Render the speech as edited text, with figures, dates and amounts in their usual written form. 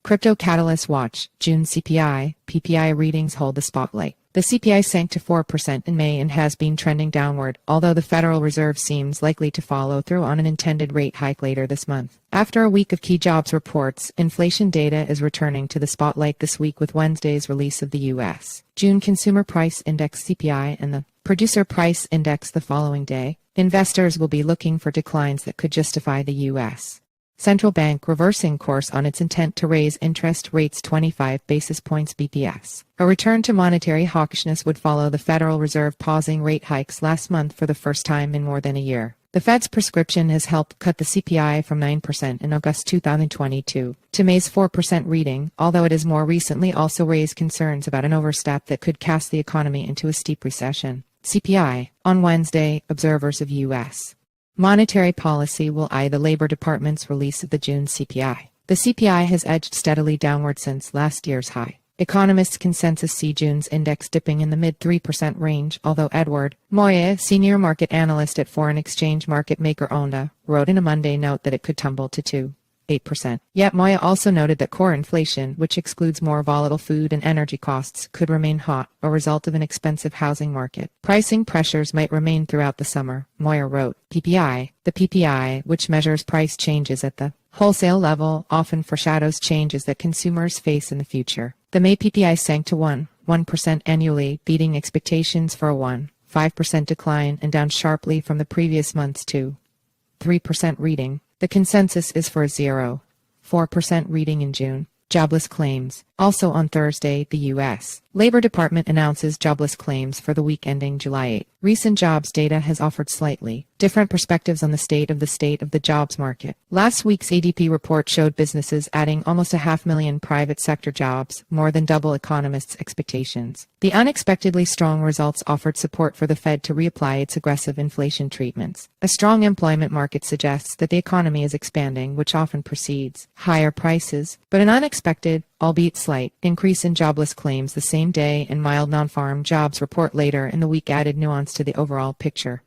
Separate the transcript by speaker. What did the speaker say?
Speaker 1: Crypto Catalyst Watch, June CPI, PPI readings hold the spotlight. The CPI sank to 4% in May and has been trending downward, although the Federal Reserve seems likely to follow through on an intended rate hike later this month. After a week of key jobs reports, inflation data is returning to the spotlight this week with Wednesday's release of the U.S. June Consumer Price Index CPI and the Producer Price Index the following day. Investors will be looking for declines that could justify the U.S. Central Bank reversing course on its intent to raise interest rates 25 basis points BPS. A return to monetary hawkishness would follow the Federal Reserve pausing rate hikes last month for the first time in more than a year. The Fed's prescription has helped cut the CPI from 9% in August 2022 to May's 4% reading, although it has more recently also raised concerns about an overstep that could cast the economy into a steep recession. CPI. On Wednesday, observers of U.S. monetary policy will eye the Labor Department's release of the June CPI. The CPI has edged steadily downward since last year's high. Economists' consensus see June's index dipping in the mid-3% range, although Edward Moya, senior market analyst at foreign exchange market maker Onda, wrote in a Monday note that it could tumble to 8%. Yet Moya also noted that core inflation, which excludes more volatile food and energy costs, could remain hot, a result of an expensive housing market. Pricing pressures might remain throughout the summer, Moya wrote. PPI. The PPI, which measures price changes at the wholesale level, often foreshadows changes that consumers face in the future. The May PPI sank to 1% annually, beating expectations for a 1.5% decline and down sharply from the previous month's 2.3% reading. The consensus is for a 0.4% reading in June. Jobless claims. Also on Thursday, the U.S. Labor Department announces jobless claims for the week ending July 8. Recent jobs data has offered slightly different perspectives on the state of the jobs market. Last week's ADP report showed businesses adding almost 500,000 private sector jobs, more than double economists' expectations. The unexpectedly strong results offered support for the Fed to reapply its aggressive inflation treatments. A strong employment market suggests that the economy is expanding, which often precedes higher prices, but an unexpected, albeit slight, increase in jobless claims the same day and mild non-farm jobs report later in the week added nuance to the overall picture.